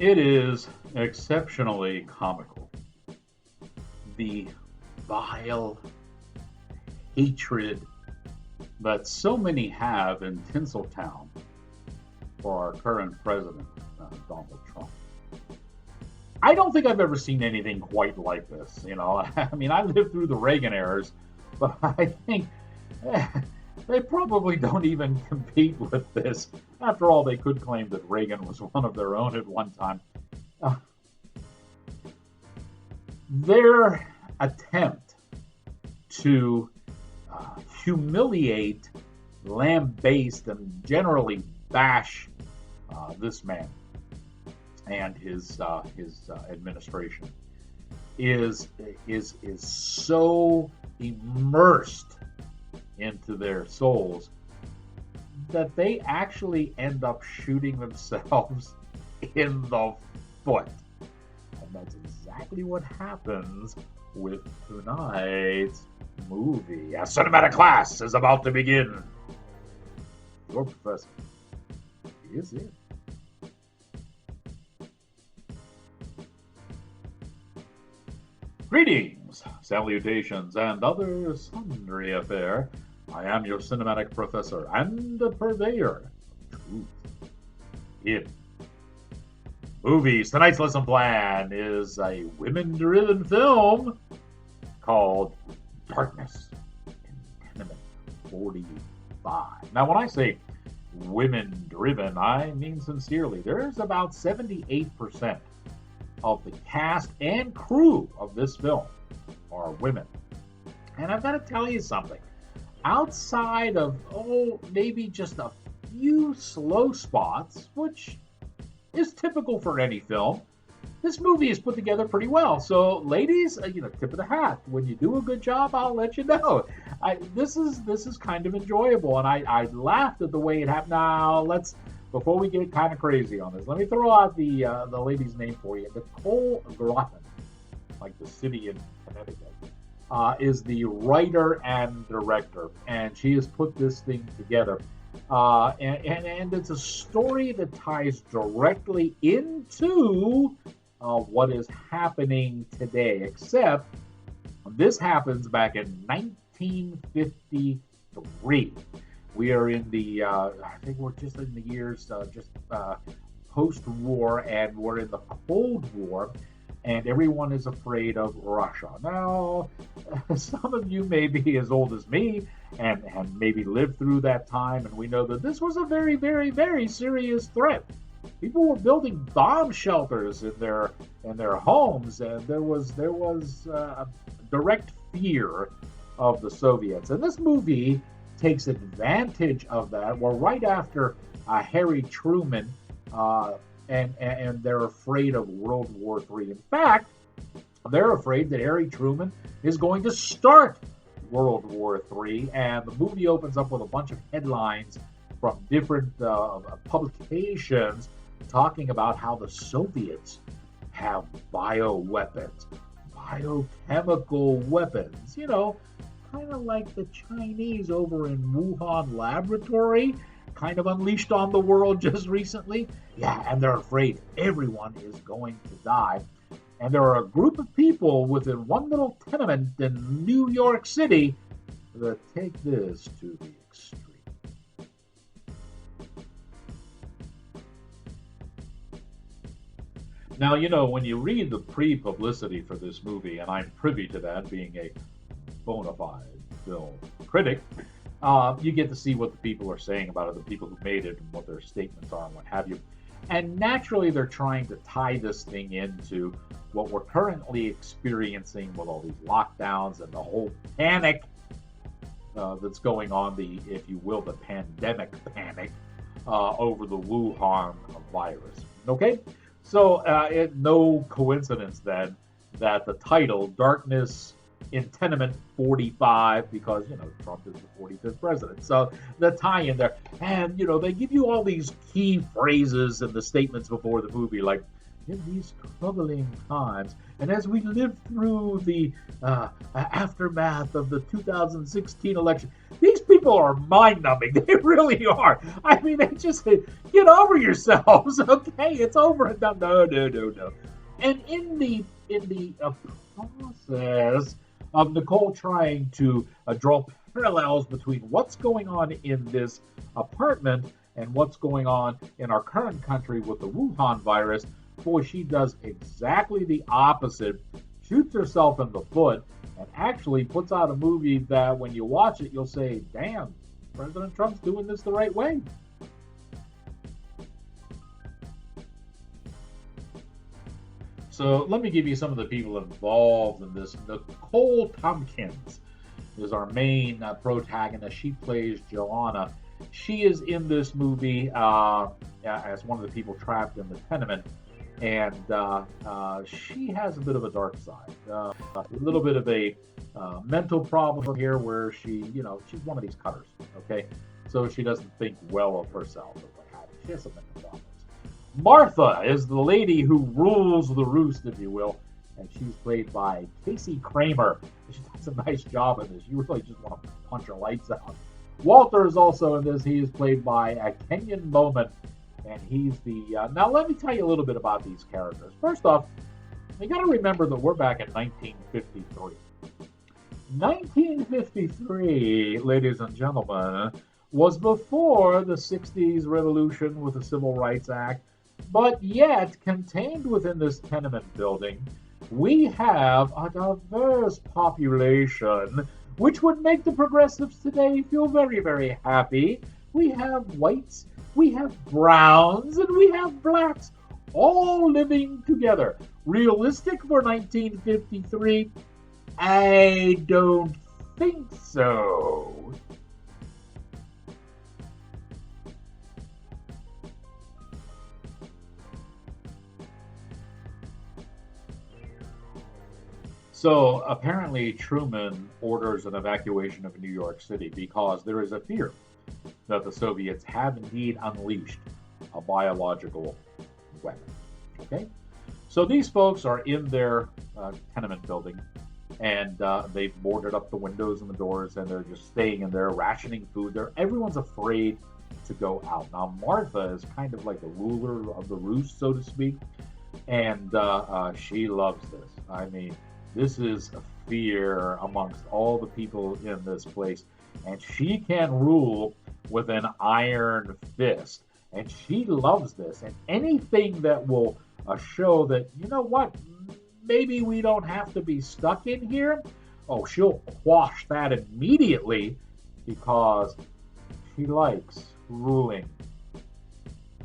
It is exceptionally comical. The vile hatred that so many have in Tinseltown for our current president, Donald Trump. I don't think I've ever seen anything quite like this. I mean, I lived through the Reagan eras, but I think they probably don't even compete with this. After all, they could claim that Reagan was one of their own at one time. Uh, their attempt to humiliate, lambaste, and generally bash this man and his administration is so immersed into their souls that they actually end up shooting themselves in the foot. And that's exactly what happens with tonight's movie. A cinematic class is about to begin. Your professor is in. Greetings, salutations, and other sundry affair. I am your cinematic professor and purveyor of truth in movies. Tonight's lesson plan is a women-driven film called Darkness in Tenement 45. Now, when I say women-driven, I mean sincerely. There's about 78% of the cast and crew of this film are women. And I've got to tell you something. Outside of, maybe just a few slow spots, which is typical for any film, this movie is put together pretty well. So, ladies, tip of the hat. When you do a good job, I'll let you know. This is kind of enjoyable, and I laughed at the way it happened. Now, before we get kind of crazy on this, let me throw out the lady's name for you. Nicole Grotten, like the city in Connecticut, is the writer and director, and she has put this thing together. And it's a story that ties directly into what is happening today, except this happens back in 1953. We are in the, I think we're just in the years post-war, and we're in the Cold War, and everyone is afraid of Russia. Now, some of you may be as old as me and maybe lived through that time, and we know that this was a very, very, very serious threat. People were building bomb shelters in their homes, and there was a direct fear of the Soviets. And this movie takes advantage of that. Well, right after Harry Truman, and they're afraid of World War III. In fact, they're afraid that Harry Truman is going to start World War III, and the movie opens up with a bunch of headlines from different publications talking about how the Soviets have bioweapons, biochemical weapons, kind of like the Chinese over in Wuhan laboratory, kind of unleashed on the world just recently. Yeah, and they're afraid everyone is going to die. And there are a group of people within one little tenement in New York City that take this to the extreme. Now, when you read the pre-publicity for this movie, and I'm privy to that, being a bona fide film critic, you get to see what the people are saying about it, the people who made it, and what their statements are, and what have you. And naturally, they're trying to tie this thing into what we're currently experiencing with all these lockdowns and the whole panic that's going on, if you will, the pandemic panic over the Wuhan virus. Okay? So, no coincidence then that the title, Darkness in Tenement 45, because, Trump is the 45th president. So the tie in there. And, they give you all these key phrases and the statements before the movie, like, in these troubling times, and as we live through the aftermath of the 2016 election, these people are mind-numbing. They really are. I mean, they just get over yourselves, okay? It's over and done. No, no, no, no. And in the process of Nicole trying to draw parallels between what's going on in this apartment and what's going on in our current country with the Wuhan virus, boy, she does exactly the opposite, shoots herself in the foot, and actually puts out a movie that when you watch it, you'll say, damn, President Trump's doing this the right way. So let me give you some of the people involved in this. Nicole Tompkins is our main protagonist. She plays Joanna. She is in this movie as one of the people trapped in the tenement. And she has a bit of a dark side, a little bit of a mental problem here where she's one of these cutters, okay? So she doesn't think well of herself or what have you. She has some mental problems. Martha is the lady who rules the roost, if you will, and she's played by Casey Kramer. She does a nice job in this. You really just want to punch her lights out. Walter is also in this. He is played by Kenyon Moment. And he's the now let me tell you a little bit about these characters. First off, you got to remember that we're back in 1953. 1953, ladies and gentlemen, was before the 60s revolution with the Civil Rights Act, but yet contained within this tenement building, we have a diverse population, which would make the progressives today feel very, very happy. We have whites, we have browns, and we have blacks all living together. Realistic for 1953? I don't think so. So apparently Truman orders an evacuation of New York City because there is a fear that the Soviets have indeed unleashed a biological weapon. Okay? So these folks are in their tenement building, and they've boarded up the windows and the doors, and they're just staying in there, rationing food. Everyone's afraid to go out. Now, Martha is kind of like the ruler of the roost, so to speak, and she loves this. I mean, this is a fear amongst all the people in this place, and she can rule with an iron fist, and she loves this. And anything that will show that, you know what, maybe we don't have to be stuck in here, oh, she'll quash that immediately because she likes ruling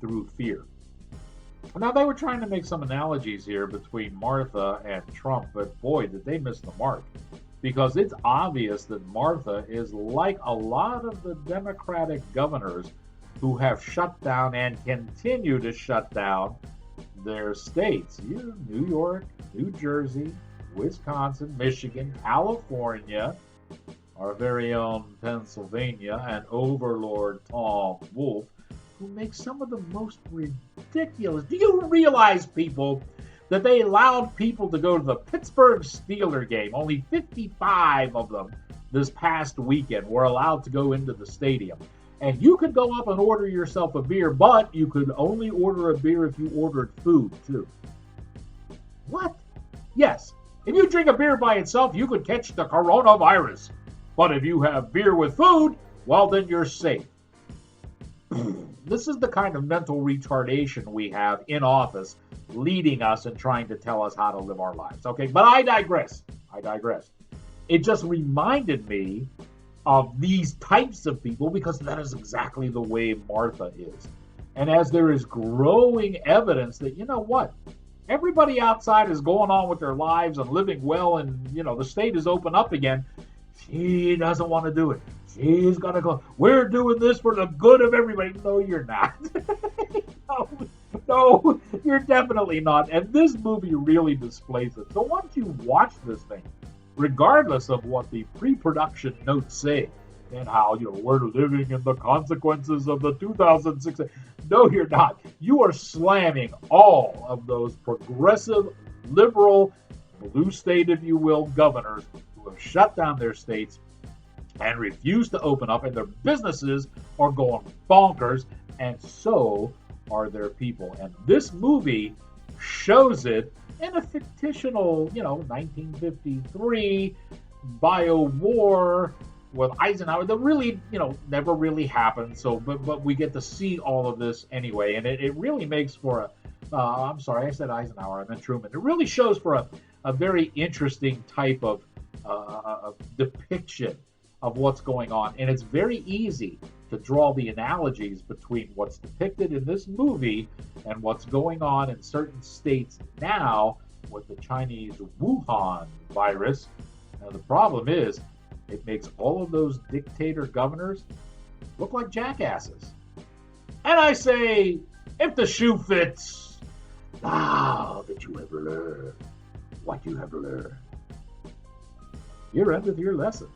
through fear. Now, they were trying to make some analogies here between Martha and Trump, but boy, did they miss the mark. Because it's obvious that Martha is like a lot of the Democratic governors who have shut down and continue to shut down their states. New York, New Jersey, Wisconsin, Michigan, California, our very own Pennsylvania, and Overlord Tom Wolf, who makes some of the most ridiculous. Do you realize, people, that they allowed people to go to the Pittsburgh Steelers game? Only 55 of them this past weekend were allowed to go into the stadium. And you could go up and order yourself a beer, but you could only order a beer if you ordered food, too. What? Yes. If you drink a beer by itself, you could catch the coronavirus. But if you have beer with food, well, then you're safe. This is the kind of mental retardation we have in office, leading us and trying to tell us how to live our lives. Okay, but I digress. It just reminded me of these types of people because that is exactly the way Martha is. And as there is growing evidence that, you know what, everybody outside is going on with their lives and living well, and, you know, the state is open up again, she doesn't want to do it. She's got to go, we're doing this for the good of everybody. No, you're not. No, you're definitely not. And this movie really displays it. So once you watch this thing, regardless of what the pre-production notes say, and how, you know, we're living in the consequences of the 2006. No, you're not. You are slamming all of those progressive, liberal, blue state, if you will, governors who have shut down their states and refuse to open up, and their businesses are going bonkers, and so are their people. And this movie shows it in a fictional, 1953 bio war with Eisenhower that really, never really happened. So, but we get to see all of this anyway, and it really makes for I'm sorry, I said Eisenhower, I meant Truman. It really shows for a very interesting type of depiction of what's going on, and it's very easy to draw the analogies between what's depicted in this movie and what's going on in certain states now with the Chinese Wuhan virus. Now, the problem is, it makes all of those dictator governors look like jackasses. And I say, if the shoe fits, now that you have learned what you have learned, you're end with your lesson.